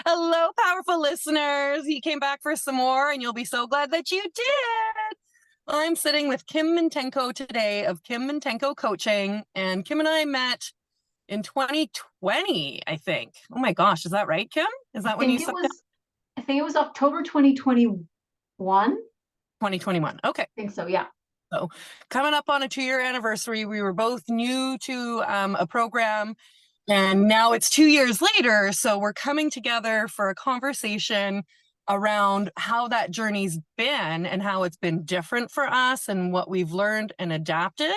Hello, powerful listeners. You came back for some more, and you'll be so glad that you did. I'm sitting with Kim Mintenko today of Kim Mintenko Coaching, and Kim and I met in 2020, I think. Oh my gosh, is that right, Kim? Is I that when you think it signed up? was, I think it was October 2021. 2021. Okay. I think so, yeah. So coming up on a 2-year anniversary, we were both new to a program. And now it's 2 years later, so we're coming together for a conversation around how that journey's been and how it's been different for us and what we've learned and adapted.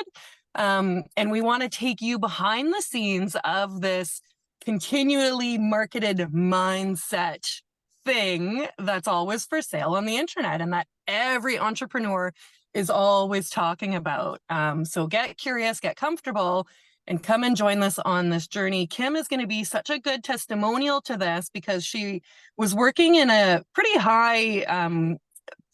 And we want to take you behind the scenes of this continually marketed mindset thing that's always for sale on the internet and that every entrepreneur is always talking about. So get curious, get comfortable, and come and join us on this journey. Kim is going to be such a good testimonial to this because she was working in a pretty high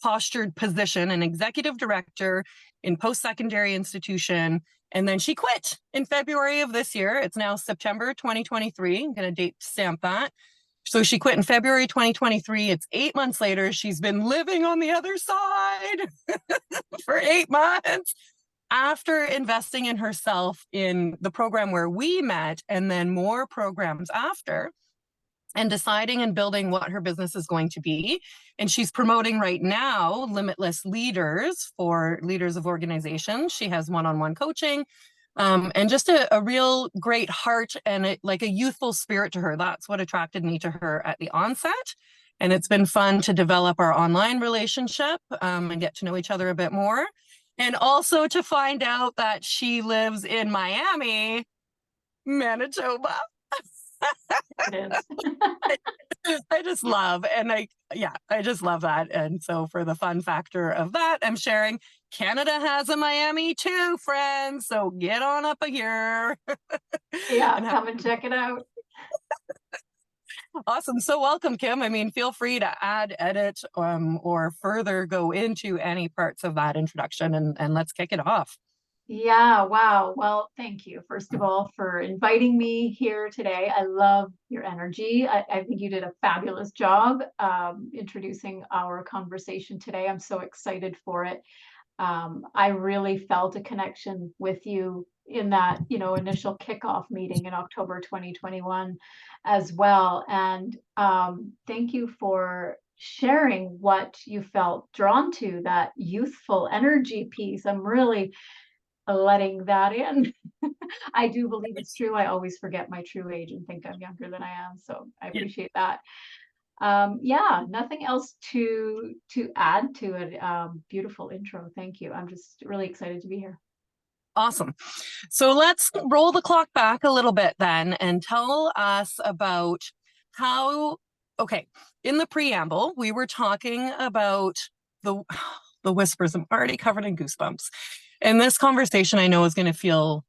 postured position, an executive director in post-secondary institution. And then she quit in February of this year. It's now September 2023. I'm going to date stamp that. So she quit in February 2023. It's 8 months later. She's been living on the other side for 8 months after investing in herself in the program where we met and then more programs after, and deciding and building what her business is going to be. And she's promoting right now limitless leaders for leaders of organizations. She has one-on-one coaching, and just a real great heart and like a youthful spirit to her. That's what attracted me to her at the onset. And it's been fun to develop our online relationship and get to know each other a bit more. And also to find out that she lives in Miami, Manitoba. It is. I just love, and I just love that. And so for the fun factor of that, I'm sharing Canada has a Miami too, friends. So get on up here. Yeah, And come and check it out. awesome. So welcome, Kim. I mean, feel free to add, edit, or further go into any parts of that introduction and let's kick it off. Yeah, wow. Well, thank you, first of all, for inviting me here today. I love your energy. I think you did a fabulous job introducing our conversation today. I'm so excited for it. I really felt a connection with you in that, initial kickoff meeting in October 2021 as well. And thank you for sharing what you felt drawn to, that youthful energy piece. I'm really letting that in. I do believe it's true. I always forget my true age and think I'm younger than I am. So I Yeah. appreciate that. Yeah, nothing else to add to it. Beautiful intro. Thank you. I'm just really excited to be here. Awesome. So let's roll the clock back a little bit then and tell us about how, okay, in the preamble, we were talking about the the whispers. I'm already covered in goosebumps. And this conversation I know is going to feel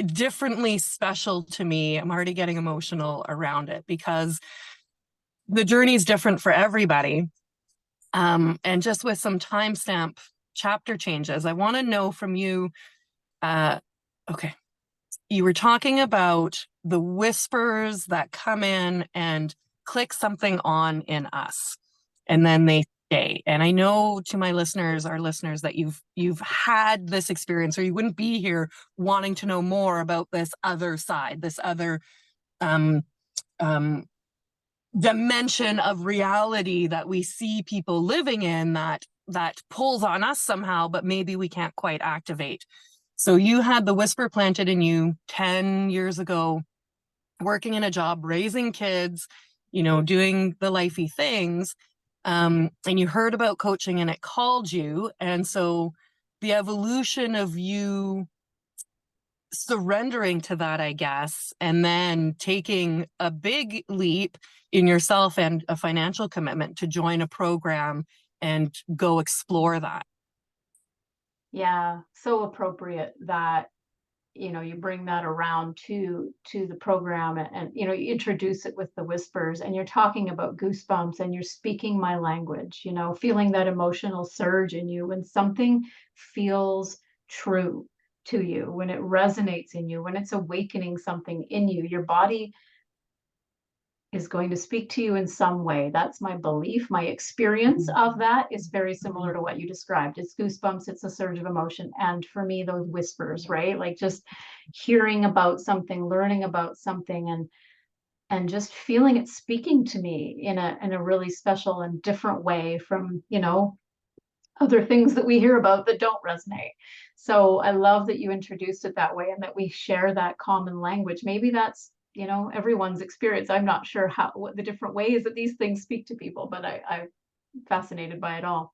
differently special to me. I'm already getting emotional around it because the journey is different for everybody. And just with some timestamp chapter changes, I want to know from you, okay, you were talking about the whispers that come in and click something on in us, and then they stay. And I know to my listeners, our listeners, that you've had this experience, or you wouldn't be here wanting to know more about this other side, this other um, um, dimension of reality that we see people living in that pulls on us somehow, but maybe we can't quite activate. So you had the whisper planted in you 10 years ago, working in a job, raising kids, doing the lifey things. And you heard about coaching and it called you. And so the evolution of you surrendering to that, I guess, and then taking a big leap in yourself and a financial commitment to join a program and go explore that. Yeah, so appropriate that you bring that around to the program, and you introduce it with the whispers, and you're talking about goosebumps, and you're speaking my language, feeling that emotional surge in you when something feels true to you, when it resonates in you, when it's awakening something in you. Your body is going to speak to you in some way. That's my belief. My experience of that is very similar to what you described. It's goosebumps, it's a surge of emotion. And for me, those whispers, right? Like just hearing about something, learning about something, and just feeling it speaking to me in a really special and different way from, other things that we hear about that don't resonate. So I love that you introduced it that way and that we share that common language. Maybe that's, everyone's experience. I'm not sure what the different ways that these things speak to people, but I'm fascinated by it all.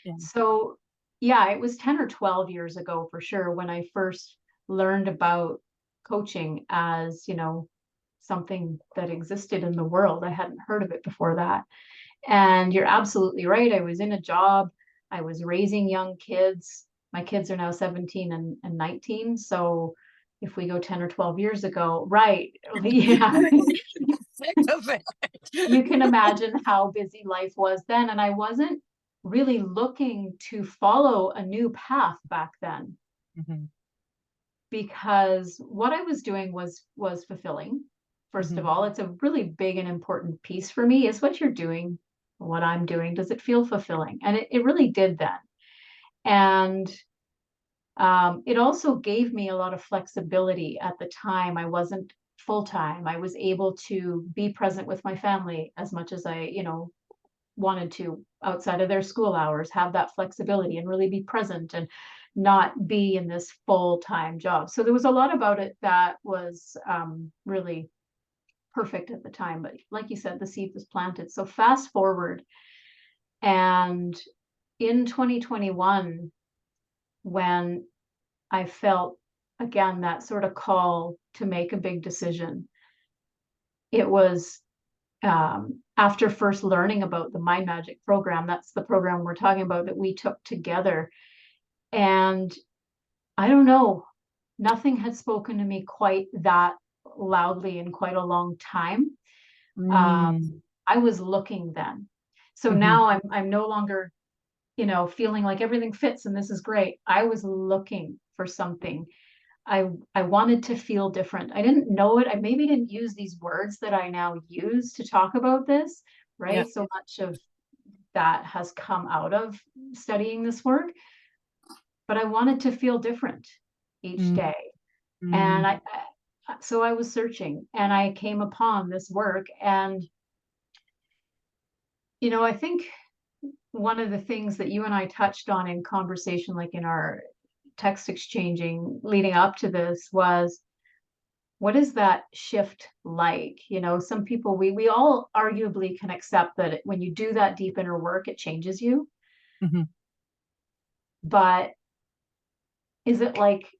Yeah. So yeah, it was 10 or 12 years ago for sure when I first learned about coaching as, something that existed in the world. I hadn't heard of it before that. And you're absolutely right. I was in a job. I was raising young kids. My kids are now 17 and 19. So if we go 10 or 12 years ago, right. Yeah. Sick of it. You can imagine how busy life was then. And I wasn't really looking to follow a new path back then Mhm. because what I was doing was fulfilling. First of all, it's a really big and important piece for me is what you're doing, what I'm doing. Does it feel fulfilling? And it really did then. And it also gave me a lot of flexibility at the time. I wasn't full time. I was able to be present with my family as much as I, wanted to outside of their school hours, have that flexibility and really be present and not be in this full-time job. So there was a lot about it that was really perfect at the time. But like you said, the seed was planted. So fast forward, and in 2021, when I felt again that sort of call to make a big decision, it was after first learning about the Mind Magic program. That's the program we're talking about that we took together. And I don't know, nothing had spoken to me quite that loudly in quite a long time. I was looking then. So now I'm no longer, feeling like everything fits and this is great. I was looking for something. I wanted to feel different. I didn't know it. I maybe didn't use these words that I now use to talk about this, right? Yeah. So much of that has come out of studying this work, but I wanted to feel different each day. And so I was searching and I came upon this work. And, I think one of the things that you and I touched on in conversation, like in our text exchanging leading up to this, was what is that shift like? Some people, we all arguably can accept that when you do that deep inner work, it changes you. But is it like,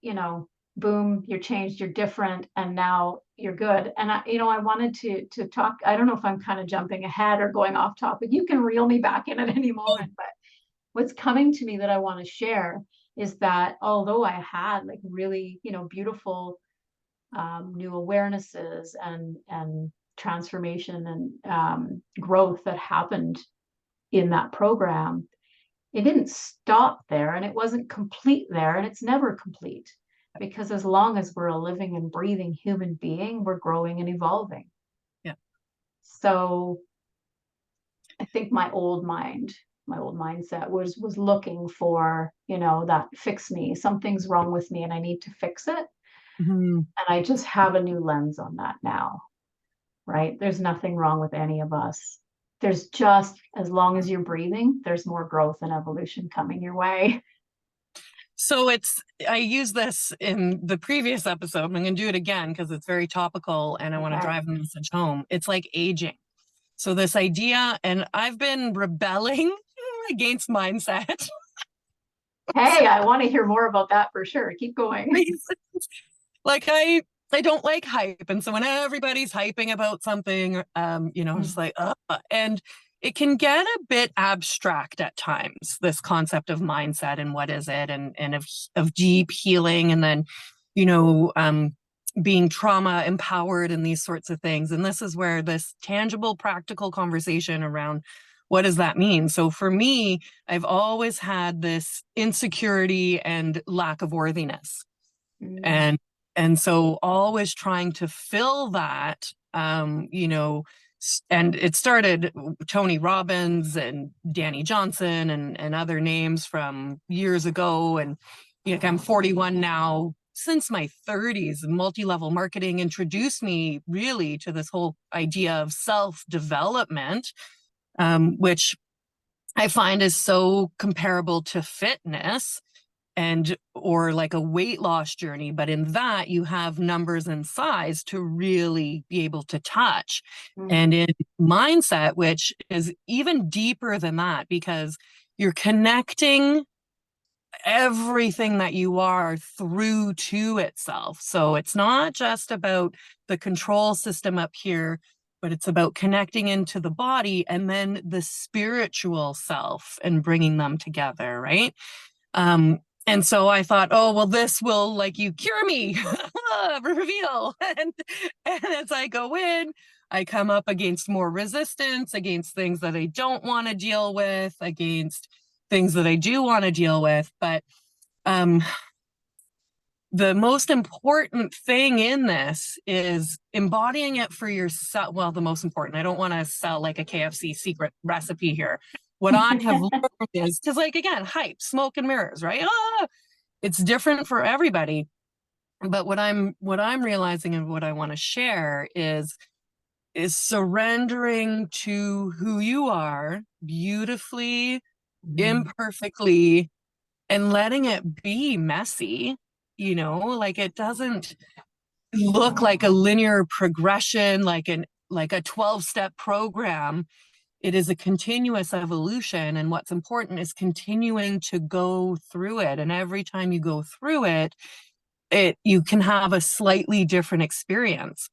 boom, you're changed, you're different, and now you're good? And I wanted to talk. I don't know if I'm kind of jumping ahead or going off topic. You can reel me back in at any moment. But what's coming to me that I want to share is that although I had like really, beautiful new awarenesses and transformation and growth that happened in that program, it didn't stop there and it wasn't complete there, and it's never complete, because as long as we're a living and breathing human being, we're growing and evolving. Yeah. So I think my old mindset was looking for, that fix me, something's wrong with me and I need to fix it. And I just have a new lens on that now, right? There's nothing wrong with any of us. There's just, as long as you're breathing, there's more growth and evolution coming your way. So I used this in the previous episode. I'm going to do it again because it's very topical and I want to drive the message home. It's like aging. So this idea, and I've been rebelling against mindset. Hey, I want to hear more about that for sure. Keep going. Like I don't like hype. And so when everybody's hyping about something, just like, and it can get a bit abstract at times, this concept of mindset and what is it, and of deep healing, and then, being trauma empowered and these sorts of things. And this is where this tangible, practical conversation around what does that mean? So for me, I've always had this insecurity and lack of worthiness. And so always trying to fill that, And it started Tony Robbins and Danny Johnson and other names from years ago. And I'm 41 now. Since my 30s, multi-level marketing introduced me really to this whole idea of self-development, which I find is so comparable to fitness and or like a weight loss journey, but in that you have numbers and size to really be able to touch. And in mindset, which is even deeper than that, because you're connecting everything that you are through to itself. So it's not just about the control system up here, but it's about connecting into the body and then the spiritual self and bringing them together, right? And so I thought, oh, well, this will like you cure me, reveal. And as I go in, I come up against more resistance, against things that I don't want to deal with, against things that I do want to deal with. But the most important thing in this is embodying it for yourself. Well, the most important, I don't want to sell like a KFC secret recipe here. What I have learned is, because like, again, hype, smoke and mirrors, right? It's different for everybody. But what I'm realizing and what I want to share is surrendering to who you are beautifully, imperfectly, and letting it be messy. Like it doesn't look like a linear progression, like a 12-step program. It is a continuous evolution, and what's important is continuing to go through it. And every time you go through it, you can have a slightly different experience.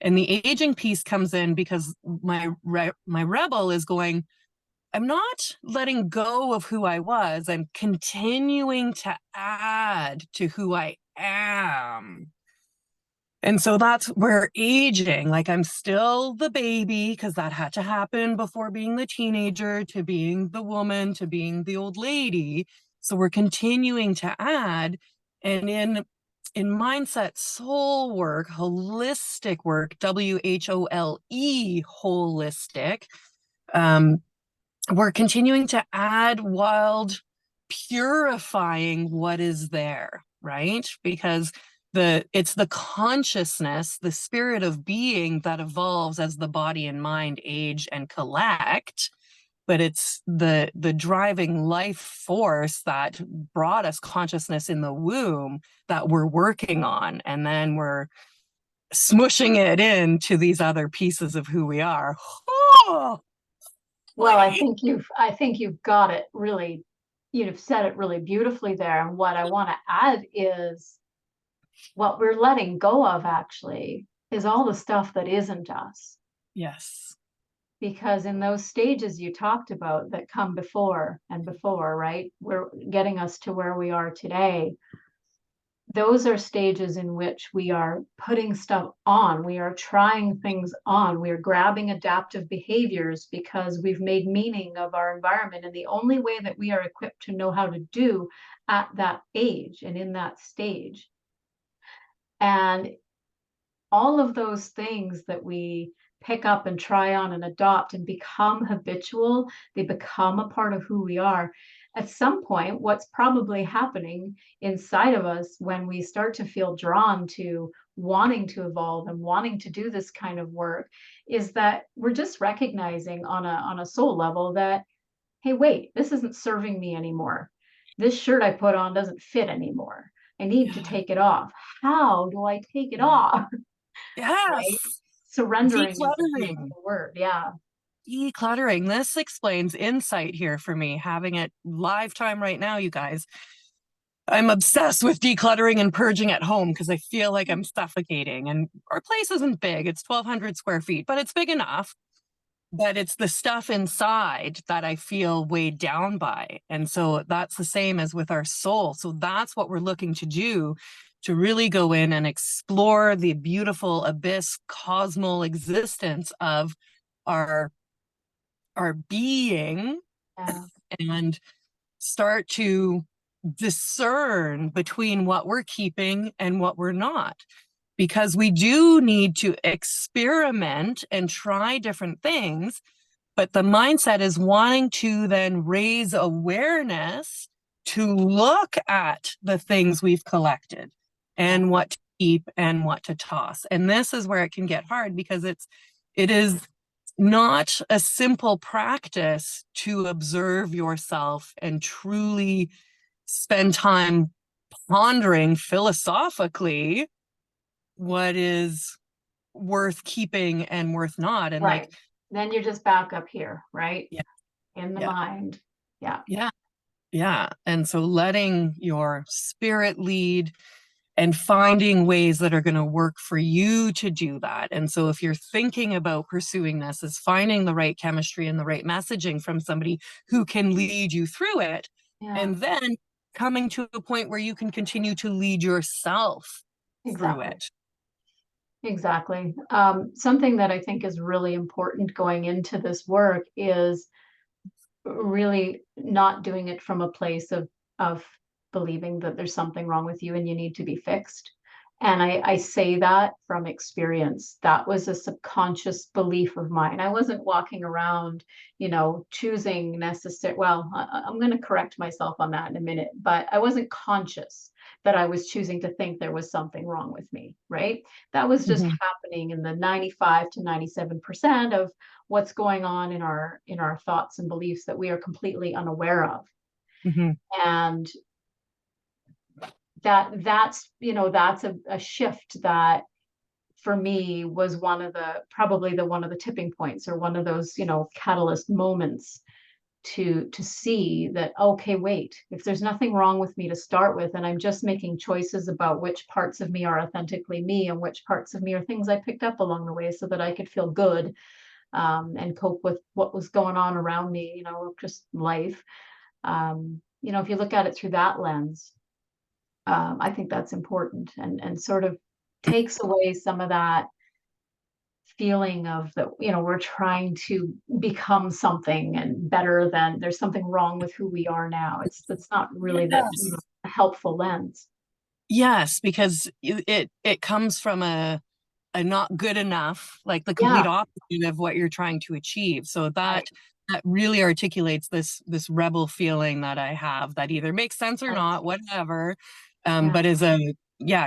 And the aging piece comes in because my rebel is going, I'm not letting go of who I was. I'm continuing to add to who I am. And so that's where aging, like I'm still the baby because that had to happen before being the teenager to being the woman to being the old lady. So we're continuing to add. And in mindset soul work, holistic work, WHOLE, holistic, we're continuing to add while purifying what is there, right? Because it's the consciousness, the spirit of being that evolves as the body and mind age and collect, but it's the driving life force that brought us consciousness in the womb that we're working on, and then we're smushing it into these other pieces of who we are. Oh, Well, I think you've got it really, you've said it really beautifully there. And what I want to add is what we're letting go of actually is all the stuff that isn't us. yes. Because in those stages you talked about that come before and before, right? We're getting us to where we are today. Those are stages in which we are putting stuff on, we are trying things on, we are grabbing adaptive behaviors because we've made meaning of our environment. And the only way that we are equipped to know how to do at that age and in that stage. And all of those things that we pick up and try on and adopt and become habitual, they become a part of who we are. At some point, what's probably happening inside of us when we start to feel drawn to wanting to evolve and wanting to do this kind of work is that we're just recognizing on a soul level that, hey, wait, this isn't serving me anymore. This shirt I put on doesn't fit anymore. I need to take it off. How do I take it off? Right? Yes. Surrendering is the Decluttering. beautiful word. Yeah. Decluttering. This explains insight here for me, having it live time right now, you guys. I'm obsessed with decluttering and purging at home because I feel like I'm suffocating. And our place isn't big, it's 1,200 square feet, but it's big enough. But it's the stuff inside that I feel weighed down by. And so that's the same as with our soul. So that's what we're looking to do, to really go in and explore the beautiful abyss cosmal existence of our being, Yeah. and start to discern between what we're keeping and what we're not. because we do need to experiment and try different things. But the mindset is wanting to then raise awareness to look at the things we've collected Yeah. and what to keep and what to toss. And this is where it can get hard, because it is not a simple practice to observe yourself and truly spend time pondering philosophically what is worth keeping and worth not. And Right. like, Then you're just back up here, right? yeah, In the yeah, mind. Yeah. yeah, yeah. And so letting your spirit lead and finding ways that are going to work for you to do that. And so if you're thinking about pursuing this, is finding the right chemistry and the right messaging from somebody who can lead you through it. Yeah. And then coming to a point where you can continue to lead yourself through Exactly. it. Exactly. Something that I think is really important going into this work is really not doing it from a place of believing that there's something wrong with you and you need to be fixed. And I say that from experience. That was a subconscious belief of mine. I wasn't walking around, choosing necessary. Well, I'm going to correct myself on that in a minute, but I wasn't conscious that I was choosing to think there was something wrong with me, right? That was just Mhm, happening in the 95 to 97% of what's going on in our thoughts and beliefs that we are completely unaware of. mhm. And that's a shift that for me was one of the tipping points, or one of those catalyst moments to see that, okay, wait, if there's nothing wrong with me to start with, and I'm just making choices about which parts of me are authentically me and which parts of me are things I picked up along the way so that I could feel good, and cope with what was going on around me, just life. If you look at it through that lens, I think that's important, and sort of takes away some of that feeling of that, we're trying to become something and better than there's something wrong with who we are now. That's not really Yes. a helpful lens. Yes, because it comes from a not good enough, like the complete Yeah, opposite of what you're trying to achieve. So right, that really articulates this rebel feeling that I have, that either makes sense or right. not, whatever, Yeah. but is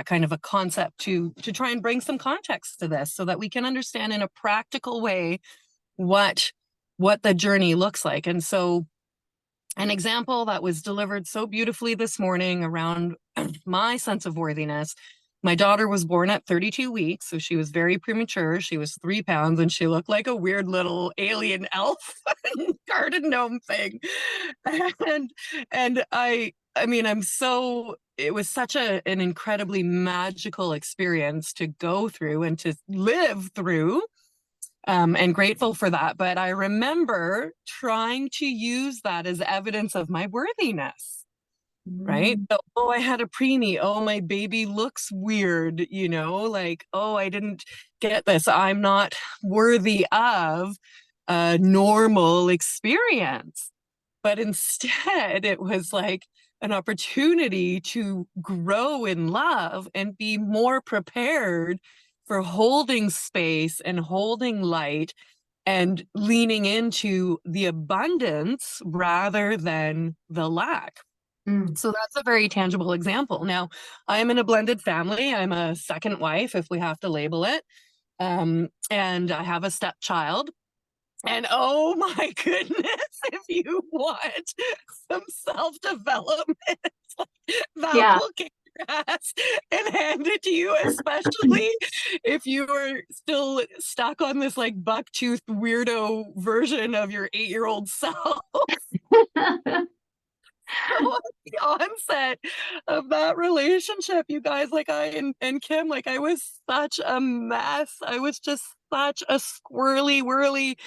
kind of a concept to try and bring some context to this so that we can understand in a practical way what what the journey looks like. And so an example that was delivered so beautifully this morning around my sense of worthiness. My daughter was born at 32 weeks, so she was very premature. She was 3 pounds and she looked like a weird little alien elf garden gnome thing. And I mean, it was such an incredibly magical experience to go through and to live through, and grateful for that. But I remember trying to use that as evidence of my worthiness, right? Mm, So, oh, I had a preemie. Oh, my baby looks weird, like, oh, I didn't get this. I'm not worthy of a normal experience. But instead, it was like an opportunity to grow in love and be more prepared for holding space and holding light and leaning into the abundance rather than the lack. mm, So that's a very tangible example. Now, I'm in a blended family. I'm a second wife, if we have to label it. And I have a stepchild. And oh my goodness, if you want some self-development, that yeah. will kick your ass and hand it to you, especially if you are still stuck on this like buck-toothed weirdo version of your 8-year-old self. So at the onset of that relationship, you guys, like and Kim, like I was such a mess. I was just such a squirrely, whirly,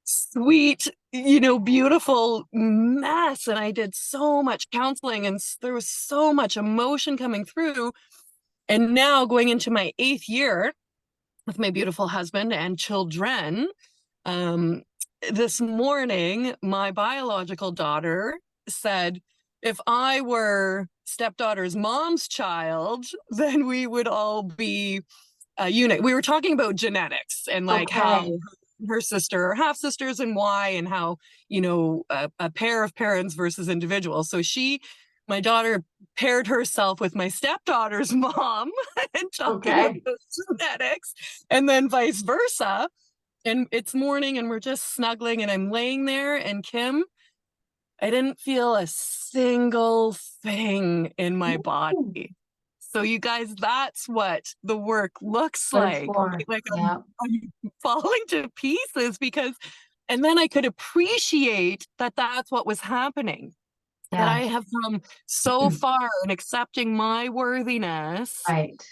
sweet, beautiful mess. And I did so much counseling and there was so much emotion coming through. And now going into my 8th year with my beautiful husband and children, um, this morning, my biological daughter said, if I were stepdaughter's mom's child, then we would all be unit. We were talking about genetics and like how Okay. her sister are half sisters and why, and how, a pair of parents versus individuals. So my daughter paired herself with my stepdaughter's mom and talking Okay. about genetics, and then vice versa. And it's morning and we're just snuggling and I'm laying there, and Kim, I didn't feel a single thing in my Ooh, body. So you guys, that's what the work looks what it's like. for. Like Yeah. I'm falling to pieces because, and then I could appreciate that that's what was happening. That I Yes. have come so far in accepting my worthiness Right.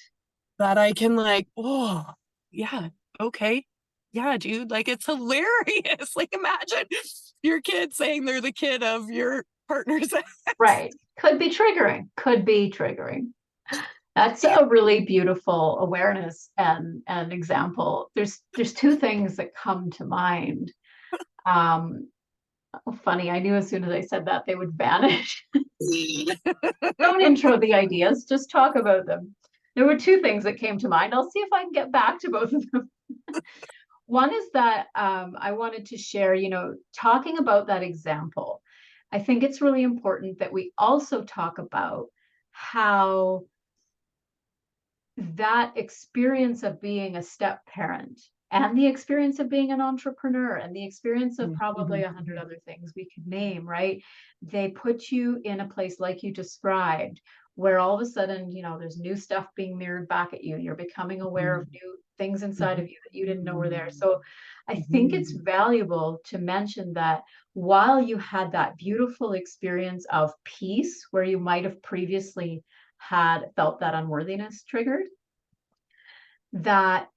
that I can like, oh, yeah, okay. Yeah, dude, like it's hilarious. Like imagine your kid saying they're the kid of your partner's ex. Right. Could be triggering. Could be triggering. That's Yeah. a really beautiful awareness and example. There's two things that come to mind. Um, Funny, I knew as soon as I said that they would vanish. Don't intro the ideas, just talk about them. There were two things that came to mind. I'll see if I can get back to both of them. One is that I wanted to share, talking about that example. I think it's really important that we also talk about how that experience of being a step parent and the experience of being an entrepreneur and the experience of probably Mhm. 100 other things we could name, right? They put you in a place like you described, where all of a sudden, there's new stuff being mirrored back at you. You're becoming aware of new things inside of you that you didn't know were there. So I think it's valuable to mention that while you had that beautiful experience of peace, where you might have previously had felt that unworthiness triggered, that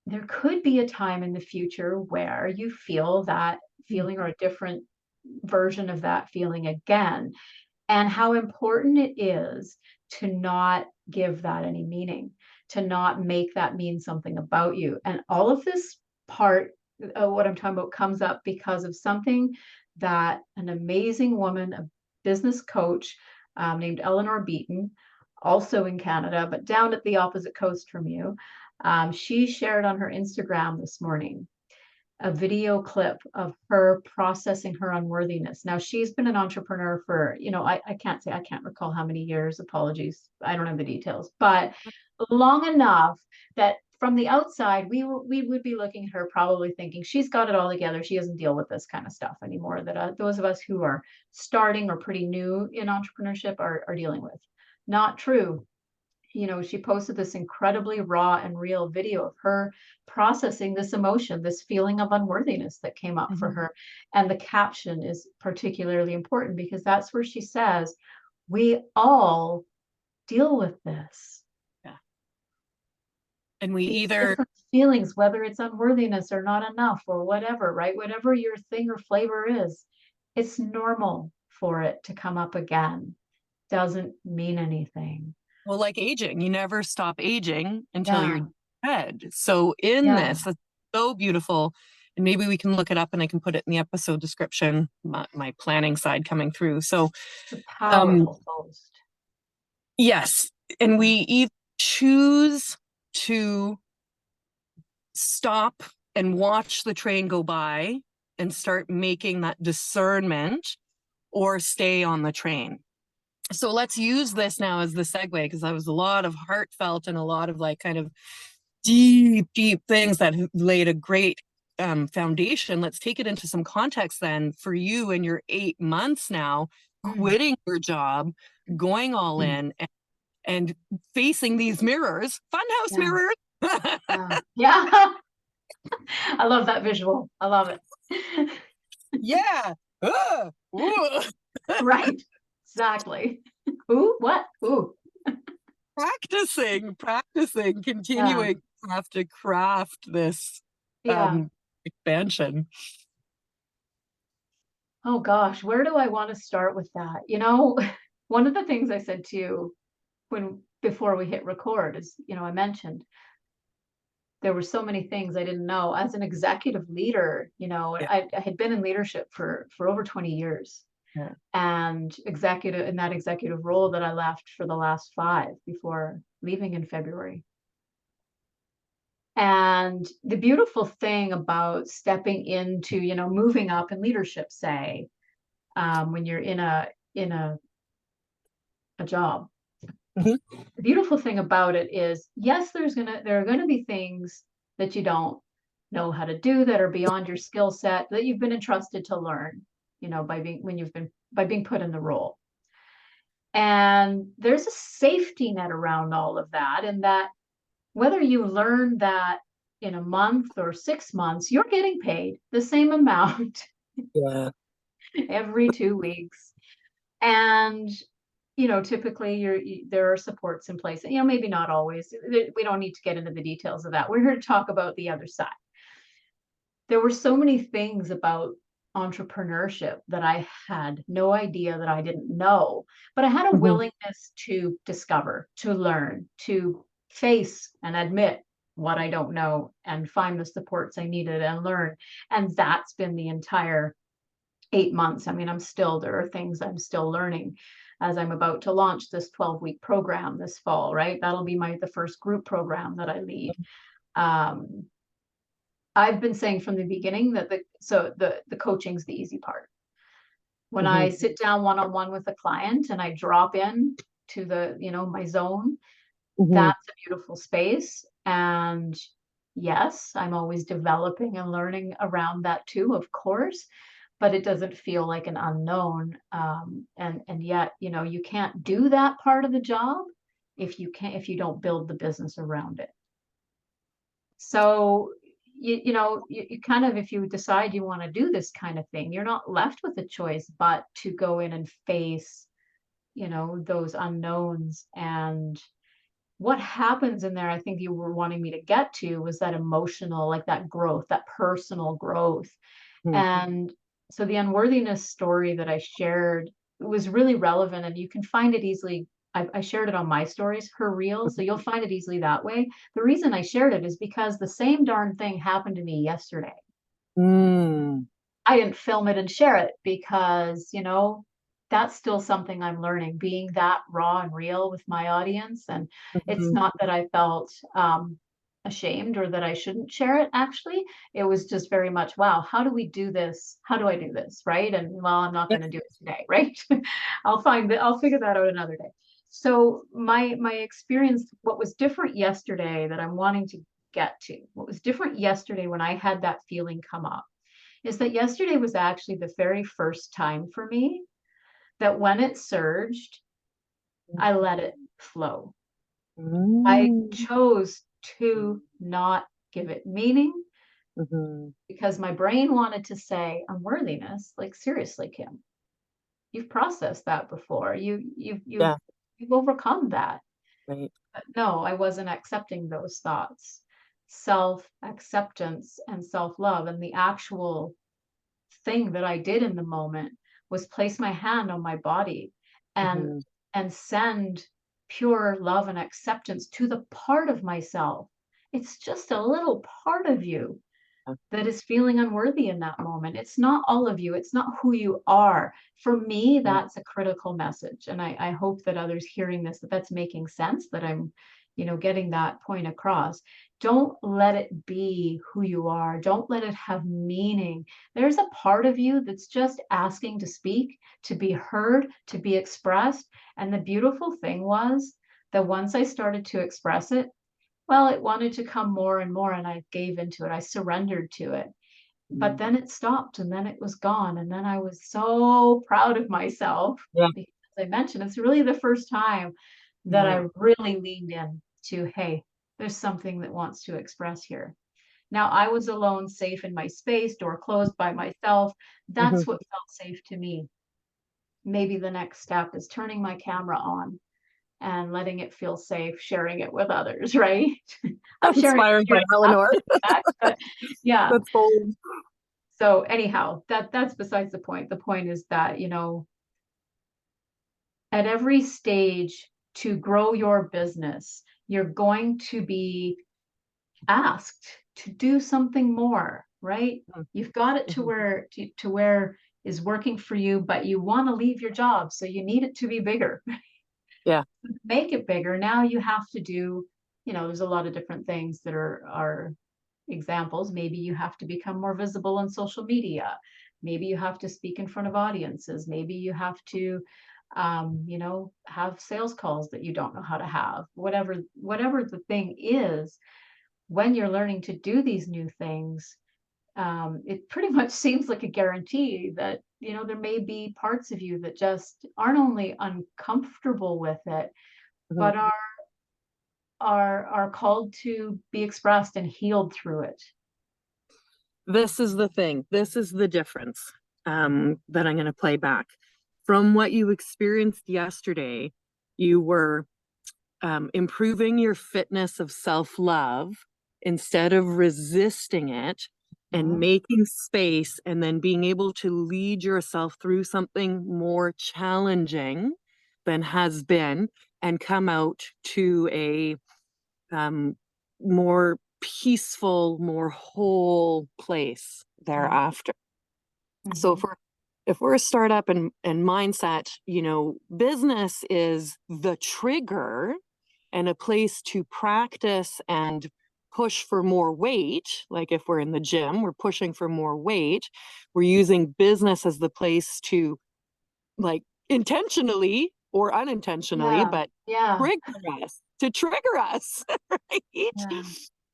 there could be a time in the future where you feel that feeling or a different version of that feeling again, and how important it is to not give that any meaning, to not make that mean something about you. And all of this part, what I'm talking about, comes up because of something that an amazing woman, a business coach named Eleanor Beaton, also in Canada, but down at the opposite coast from you, she shared on her Instagram this morning a video clip of her processing her unworthiness. Now, she's been an entrepreneur for, I can't say, I can't recall how many years, apologies. I don't have the details, but long enough that from the outside, we would be looking at her probably thinking she's got it all together. She doesn't deal with this kind of stuff anymore that those of us who are starting or pretty new in entrepreneurship are dealing with. Not true. She posted this incredibly raw and real video of her processing this emotion, this feeling of unworthiness that came up for Mhm. her. And the caption is particularly important because that's where she says, we all deal with this. Yeah. And we These either, different feelings, whether it's unworthiness or not enough or whatever, right? Whatever your thing or flavor is, it's normal for it to come up again. Doesn't mean anything. well, like aging, you never stop aging until you're Yeah. dead. So in Yeah. this, that's so beautiful. And maybe we can look it up and I can put it in the episode description, my planning side coming through. So, It's a um, powerful post. yes. And we Yeah. either choose to stop and watch the train go by and start making that discernment, or stay on the train. So let's use this now as the segue, because that was a lot of heartfelt and a lot of like kind of deep, deep things that laid a great foundation. Let's take it into some context then for you in your 8 months now, Mm. quitting your job, going all Mm. in, and facing these mirrors, funhouse Yeah. mirrors. Yeah. Yeah. I love that visual. I love it. Yeah. Ooh. Right. Exactly. Ooh, what? Ooh. Practicing, Yeah. continuing to have to craft this Yeah. um expansion. Oh gosh, where do I want to start with that? One of the things I said to you when before we hit record is, I mentioned there were so many things I didn't know as an executive leader. Yeah. I had been in leadership for over 20 years, Yeah. and executive in that executive role that I left for the last 5 before leaving in February. And the beautiful thing about stepping into, moving up in leadership, say, when you're in a job, Mhm. the beautiful thing about it is, yes, there are gonna be things that you don't know how to do, that are beyond your skill set, that you've been entrusted to learn, by being put in the role. And there's a safety net around all of that, and that whether you learn that in a month or 6 months, you're getting paid the same amount Yeah. every 2 weeks. And typically there are supports in place. Maybe not always. We don't need to get into the details of that. We're here to talk about the other side. There were so many things about entrepreneurship that I had no idea that I didn't know, but I had a Mhm. willingness to discover, to learn, to face and admit what I don't know and find the supports I needed and learn. And that's been the entire 8 months. I mean, there are things I'm still learning as I'm about to launch this 12-week program this fall, right? That'll be the first group program that I lead. Um, I've been saying from the beginning that the coaching's the easy part. When I Mhm. sit down one-on-one with a client and I drop in to my zone, Mhm. that's a beautiful space. And yes, I'm always developing and learning around that too, of course, but it doesn't feel like an unknown. And yet, you can't do that part of the job if you don't build the business around it. So, you kind of, if you decide you want to do this kind of thing, you're not left with a choice but to go in and face, those unknowns. And what happens in there, I think you were wanting me to get to, was that emotional, like that growth, that personal growth. Mhm. And so the unworthiness story that I shared was really relevant, and you can find it easily. I shared it on my stories, her reel, so you'll find it easily that way. The reason I shared it is because the same darn thing happened to me yesterday. Mm. I didn't film it and share it because, that's still something I'm learning, being that raw and real with my audience. And it's Mhm. not that I felt ashamed or that I shouldn't share it, actually. It was just very much, wow, how do we do this? How do I do this? Right. And well, I'm not Yeah. going to do it today. Right. I'll figure that out another day. So my experience, what was different yesterday that I'm wanting to get to, what was different yesterday when I had that feeling come up, is that yesterday was actually the very first time for me that when it surged, I let it flow. I Mm. chose to not give it meaning Mhm. because my brain wanted to say unworthiness. Like, seriously, Kim, you've processed that before. Yeah. You've overcome that. Right. But no, I wasn't accepting those thoughts. Self acceptance and self love, and the actual thing that I did in the moment was place my hand on my body and Mhm. send pure love and acceptance to the part of myself. It's just a little part of you Yeah. that is feeling unworthy in that moment. It's not all of you. It's not who you are. For me, Right. that's a critical message. And I hope that others hearing this, that's making sense, that I'm, getting that point across. Don't let it be who you are. Don't let it have meaning. There's a part of you that's just asking to speak, to be heard, to be expressed. And the beautiful thing was that once I started to express it, well, it wanted to come more and more, and I gave into it. I surrendered to it. But Mm. then it stopped, and then it was gone. And then I was so proud of myself Yeah. because, as I mentioned, it's really the first time that Right. I really leaned in to, hey, there's something that wants to express here. Now, I was alone, safe in my space, door closed by myself. Mhm. That's what felt safe to me. Maybe the next step is turning my camera on and letting it feel safe, sharing it with others, right? I'm sharing it Inspired with you by Eleanor. after the fact, but yeah. That's bold. So anyhow, that's besides the point. The point is that, at every stage to grow your business, you're going to be asked to do something more, right? Mhm. You've got it to Mhm. where is working for you, but you want to leave your job, so you need it to be bigger. Yeah. Make it bigger. Now you have to do there's a lot of different things that are examples. Maybe you have to become more visible on social media. Maybe you have to speak in front of audiences. Maybe you have to, have sales calls that you don't know how to have. Whatever the thing is, when you're learning to do these new things, it pretty much seems like a guarantee that, there may be parts of you that just aren't only uncomfortable with it, Mhm. but are called to be expressed and healed through it. This is the thing. This is the difference that I'm going to play back. From what you experienced yesterday, you were improving your fitness of self-love instead of resisting it and Mhm. making space and then being able to lead yourself through something more challenging than has been and come out to a more peaceful, more whole place Mhm. thereafter. So Mhm. if we're a startup and mindset, business is the trigger and a place to practice and push for more weight. Like if we're in the gym, we're pushing for more weight. We're using business as the place to, like, intentionally or unintentionally, Yeah. but Yeah. trigger us, right? Yeah.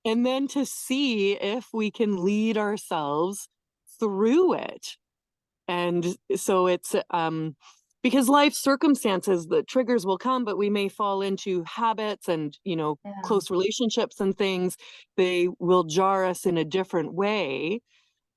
And then to see if we can lead ourselves through it. And so it's because life circumstances, the triggers will come, but we may fall into habits and, Yeah. close relationships and things. They will jar us in a different way.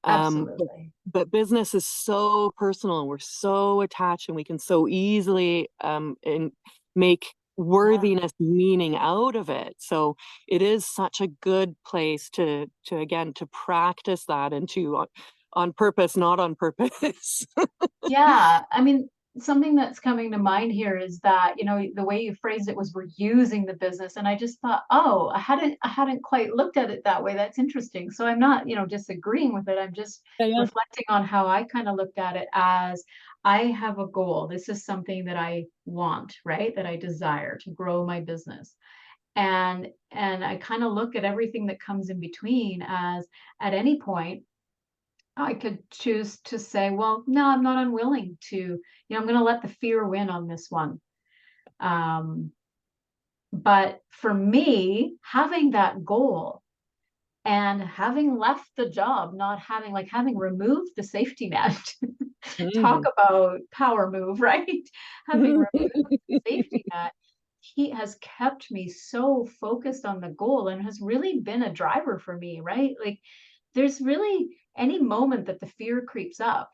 But, Absolutely. business is so personal and we're so attached and we can so easily and make Yeah. worthiness meaning out of it. So it is such a good place to again to practice that and to on purpose, not on purpose. Yeah. I mean, something that's coming to mind here is that, the way you phrased it was we're using the business. And I just thought, oh, I hadn't quite looked at it that way. That's interesting. So I'm not, disagreeing with it. I'm just Yeah, yeah. reflecting on how I kind of looked at it as I have a goal. This is something that I want, right? That I desire to grow my business. And I kind of look at everything that comes in between as at any point I could choose to say, well, no, I'm not unwilling to, I'm going to let the fear win on this one. Um, but for me, having that goal and having left the job, not having like having removed the safety net, talk Mhm. about power move, right? Having removed the safety net, he has kept me so focused on the goal and has really been a driver for me, right? Like there's really any moment that the fear creeps up,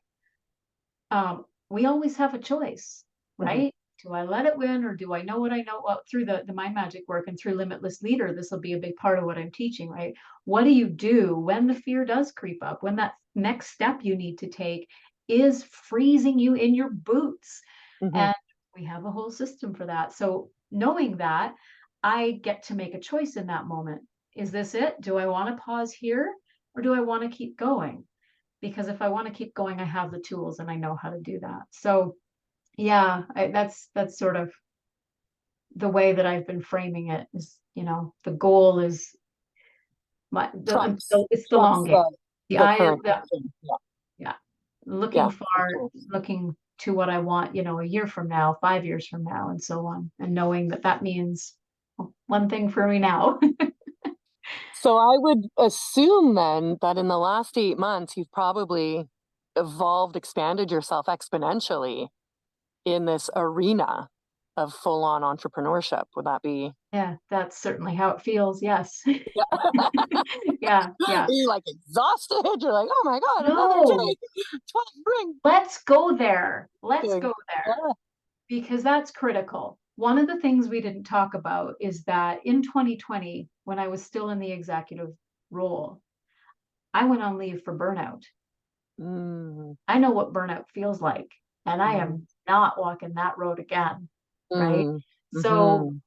we always have a choice, Mhm. right? Do I let it win or do I know what I know? Well, through the mind magic work and through Limitless Leader, this will be a big part of what I'm teaching, right? What do you do when the fear does creep up, when that next step you need to take is freezing you in your boots? Mhm. And we have a whole system for that. So knowing that, I get to make a choice in that moment. Is this it? Do I want to pause here or do I want to keep going? Because if I want to keep going, I have the tools and I know how to do that. So yeah, that's sort of the way that I've been framing it is, the goal is Trumps it's the trumps long game. The the eye, current action. Yeah, yeah, looking yeah, for far, sure. looking to what I want, a year from now, 5 years from now, and so on, and knowing that that means one thing for me now. So I would assume then that in the last 8 months, you've probably evolved, expanded yourself exponentially in this arena of full-on entrepreneurship. Would that be? Yeah, that's certainly how it feels. Yes. Yeah. Yeah, yeah. You're like exhausted. You're like, oh my God, another No, day. Try to bring. let's go there. Let's Yeah. go there. Because that's critical. One of the things we didn't talk about is that in 2020, when I was still in the executive role, I went on leave for burnout. Mm, I know what burnout feels like, and I mm, am not walking that road again, right? mm, So mhm,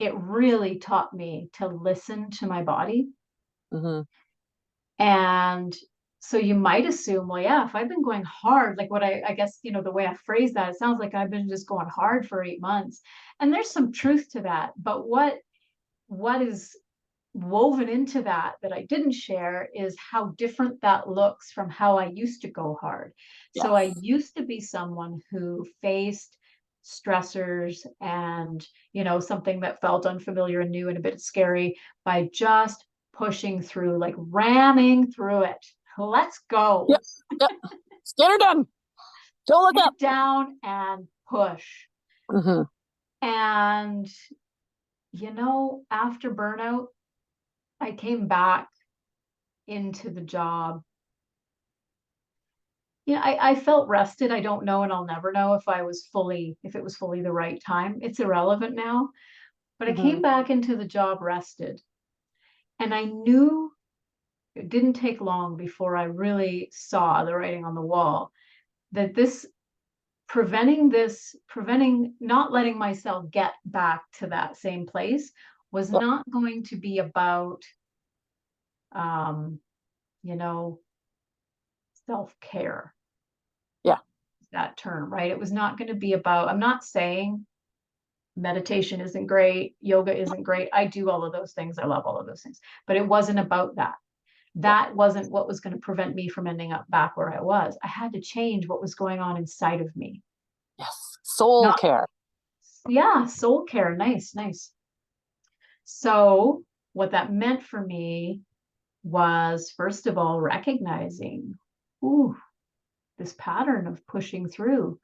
it really taught me to listen to my body. mhm, And so you might assume, well, yeah, if I've been going hard, like what I guess, the way I phrase that, it sounds like I've been just going hard for 8 months. And there's some truth to that. But what is woven into that I didn't share is how different that looks from how I used to go hard. So I Yes. used to be someone who faced stressors and, something that felt unfamiliar and new and a bit scary by just pushing through, like ramming through it. Let's go. Yep. Yep. Get her done. Don't look Head up. down and push. Mm-hmm. And, after burnout, I came back into the job. I felt rested. I don't know, and I'll never know if it was fully the right time. It's irrelevant now. But I Mm-hmm. came back into the job rested. And I knew it didn't take long before I really saw the writing on the wall that preventing not letting myself get back to that same place was Yep. not going to be about, um, you know, self-care, Yeah. that term, right? It was not going to be about, I'm not saying meditation isn't great, yoga isn't great. I do all of those things. I love all of those things. But it wasn't about that. Yep. That wasn't what was going to prevent me from ending up back where I was. I had to change what was going on inside of me. Yes. Soul Not, care. yeah, soul care. Nice, nice. So, what that meant for me was, first of all, recognizing, ooh, this pattern of pushing through.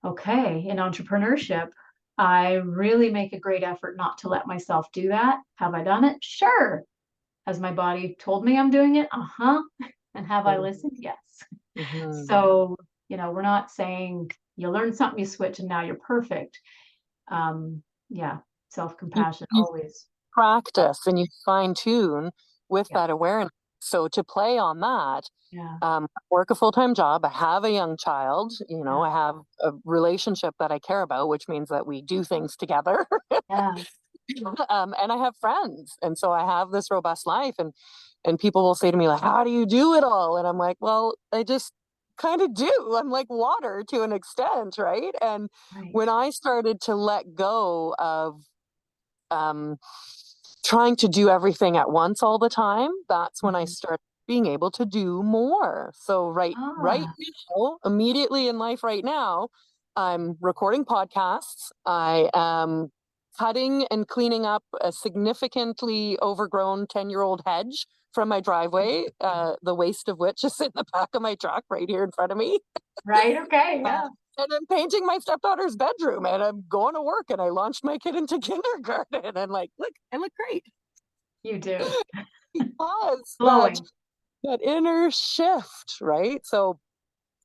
Okay, in entrepreneurship, I really make a great effort not to let myself do that. Have I done it? Sure. Has my body told me I'm doing it? Uh-huh. And have I listened? Yes. Mm-hmm. So, we're not saying you learn something, you switch, and now you're perfect. Yeah, self-compassion You always. practice and you fine tune with Yeah, that awareness. So to play on that, yeah, I work a full-time job. I have a young child. yeah, I have a relationship that I care about, which means that we do things together. yeah. And I have friends, and so I have this robust life. And people will say to me like, "How do you do it all?" And I'm like, "Well, I just kind of do. I'm like water to an extent, right?" And Right. when I started to let go of um, trying to do everything at once all the time, that's when I Mhm. started being able to do more. So right Ah, now, immediately in life right now, I'm recording podcasts. I am cutting and cleaning up a significantly overgrown 10-year-old hedge from my driveway, the waste of which is in the back of my truck right here in front of me. right. Okay. Yeah, And I'm painting my stepdaughter's bedroom, and I'm going to work, and I launched my kid into kindergarten, and like, look, I look great you do. because Glowing. that inner shift, right? So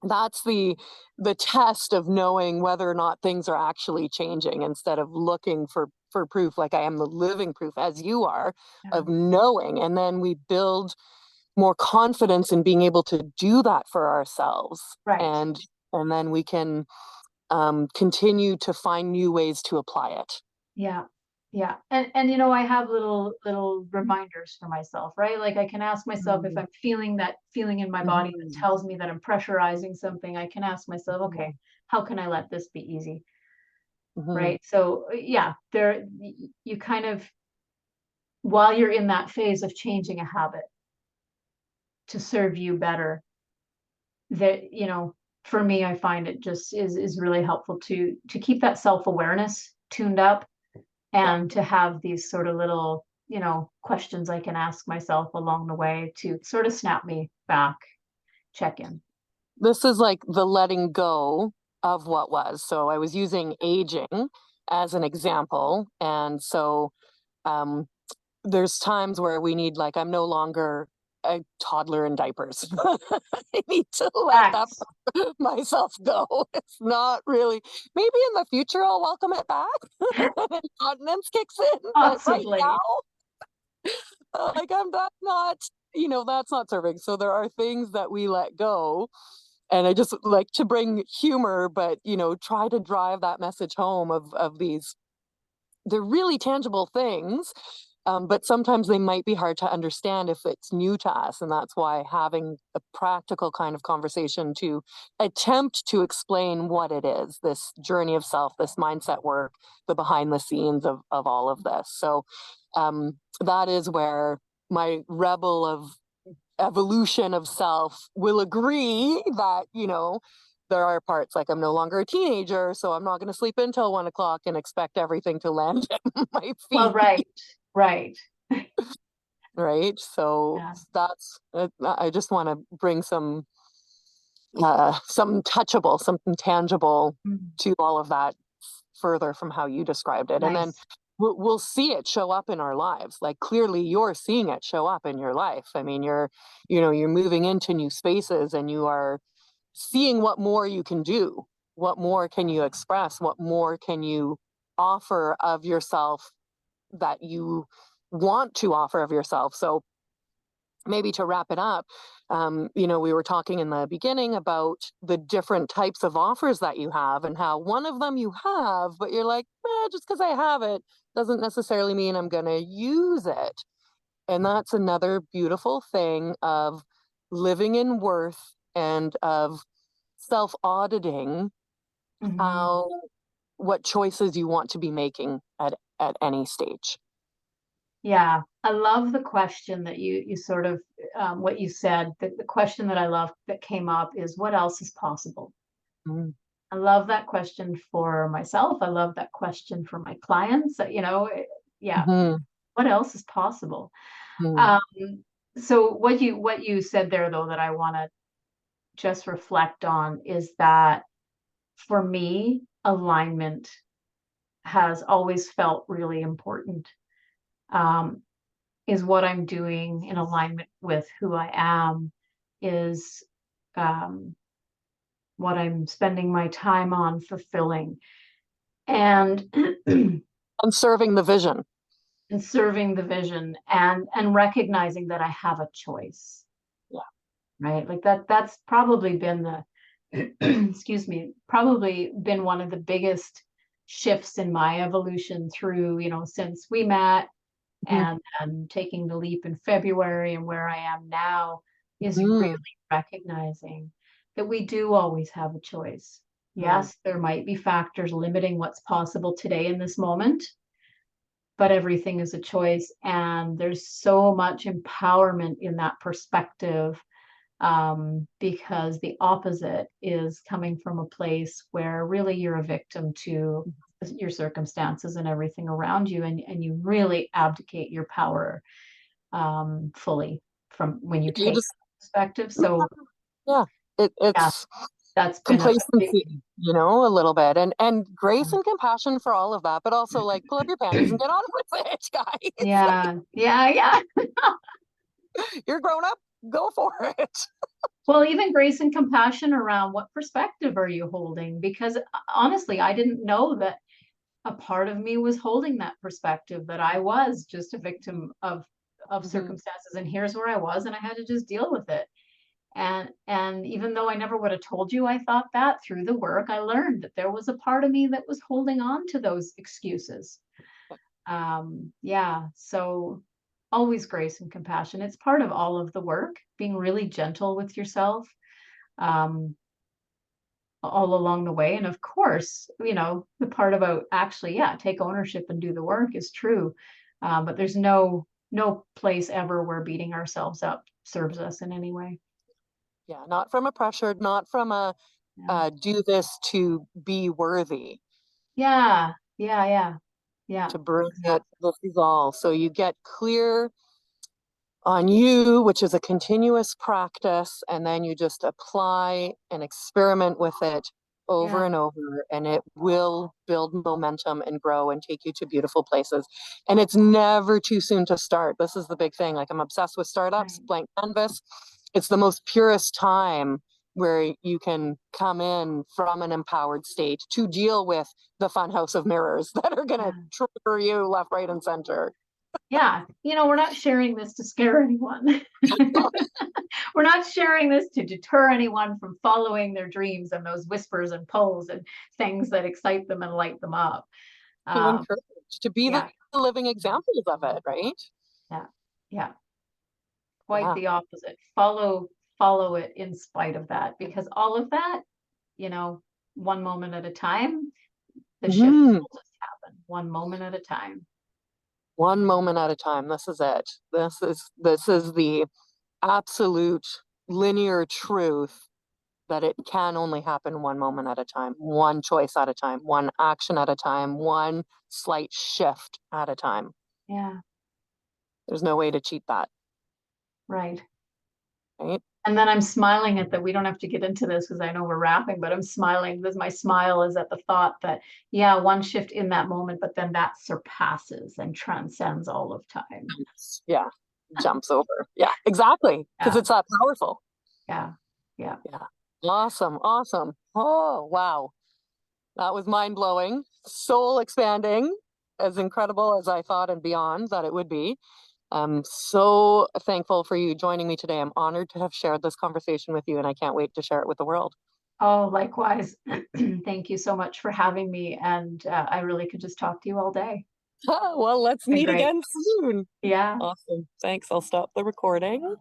that's the test of knowing whether or not things are actually changing instead of looking for proof, like I am the living proof as you are, Yeah. of knowing. And then we build more confidence in being able to do that for ourselves. Right. And then we can continue to find new ways to apply it. Yeah. Yeah. And I have little reminders for myself, right? Like I can ask myself if Mhm. I'm feeling that feeling in my body that Mhm. tells me that I'm pressurizing something, I can ask myself, okay, Mhm. how can I let this be easy? Mhm. Right? So yeah, you kind of, while you're in that phase of changing a habit to serve you better, that, for me, I find it just is really helpful to keep that self-awareness tuned up Yeah. and to have these sort of little, questions I can ask myself along the way to sort of snap me back, check in. This is like the letting go of what was. So I was using aging as an example. And so um, there's times where we need, like, I'm no longer a toddler in diapers. I need to let that Facts. myself go. It's not really, maybe in the future I'll welcome it back and continence kicks in. But right Possibly. now, like that's not, that's not serving. So there are things that we let go. And I just like to bring humor, but try to drive that message home of these, they're really tangible things. But sometimes they might be hard to understand if it's new to us. And that's why having a practical kind of conversation to attempt to explain what it is, this journey of self, this mindset work, the behind the scenes of all of this. So that is where my rebel of evolution of self will agree that, there are parts like I'm no longer a teenager, so I'm not going to sleep until 1 o'clock and expect everything to land at my Well, feet. right. Right. So Yeah. that's, I just want to bring something touchable, something tangible Mm. to all of that further from how you described it. And then Nice. we'll see it show up in our lives. Like clearly you're seeing it show up in your life. I mean, you're moving into new spaces and you are seeing what more you can do. What more can you express? What more can you offer of yourself that you want to offer of yourself? So maybe to wrap it up, we were talking in the beginning about the different types of offers that you have and how one of them you have, but you're like, just because I have it doesn't necessarily mean I'm going to use it. And that's another beautiful thing of living in worth and of self auditing Mhm. how what choices you want to be making at any stage. Yeah, I love the question that you sort of what you said. The question that I love that came up is what else is possible? Mm-hmm. I love that question for myself. I love that question for my clients. Yeah, what else is possible? Mm-hmm. Um, so what you said there though that I want to just reflect on is that for me, alignment has always felt really important. Um, is what I'm doing in alignment with who I am? Is um, what I'm spending my time on fulfilling? And And serving the vision. and serving the vision and recognizing that I have a choice, Yeah. right? Like that's probably been the excuse me, probably been one of the biggest shifts in my evolution through, since we met Mhm. and taking the leap in February and where I am now is really Mhm. recognizing that we do always have a choice. Mhm. Yes, there might be factors limiting what's possible today in this moment, but everything is a choice. And there's so much empowerment in that perspective, because the opposite is coming from a place where really you're a victim to your circumstances and everything around you, and you really abdicate your power fully from when you You're take just, that perspective. So yeah, yeah, it's that's been a big, complacency, a little bit, and grace and compassion for all of that, but also like pull up your panties and get on with it, guys. yeah, yeah, yeah. You're grown up, go for it. Well, even grace and compassion around what perspective are you holding? Because honestly, I didn't know that a part of me was holding that perspective, that I was just a victim of Hmm. circumstances, and here's where I was and I had to just deal with it. And even though I never would have told you I thought that, through the work I learned that there was a part of me that was holding on to those excuses. Yeah, so always grace and compassion. It's part of all of the work, being really gentle with yourself, um, all along the way. And of course, the part about actually, yeah, take ownership and do the work is true. But there's no place ever where beating ourselves up serves us in any way. Yeah, not from a pressure, not from a Yeah. do this to be worthy, Yeah. Yeah. Yeah. Yeah. to bring it. Exactly. This is all. So you get clear on you, which is a continuous practice, and then you just apply and experiment with it over Yeah. and over, and it will build momentum and grow and take you to beautiful places. And it's never too soon to start. This is the big thing. Like, I'm obsessed with startups, Right. blank canvas. It's the most purest time where you can come in from an empowered state to deal with the fun house of mirrors that are going to Yeah. trigger you left, right, and center. Yeah. We're not sharing this to scare anyone. We're not sharing this to deter anyone from following their dreams and those whispers and pulls and things that excite them and light them up. To Um, encourage, to be the yeah. living examples of it, right? Yeah. Yeah. Quite Yeah. the opposite. Follow it in spite of that, because all of that, you know, one moment at a time, the shift Mhm. will just happen one moment at a time. One moment at a time. This is it. This is the absolute linear truth that it can only happen one moment at a time, one choice at a time, one action at a time, one slight shift at a time. Yeah, There's no way to cheat that, right. right? And then I'm smiling at that. We don't have to get into this because I know we're wrapping, but I'm smiling because my smile is at the thought that, yeah, one shift in that moment, but then that surpasses and transcends all of time. Yeah, jumps over. Yeah, exactly. Because Yeah, it's that powerful. yeah, yeah. Yeah. Awesome. Awesome. Oh, wow. That was mind blowing, soul expanding, as incredible as I thought and beyond that it would be. I'm so thankful for you joining me today. I'm honored to have shared this conversation with you, and I can't wait to share it with the world. Oh, likewise. Thank you so much for having me. And I really could just talk to you all day. Well, let's Been meet great. again soon. Yeah. Awesome. Thanks. I'll stop the recording.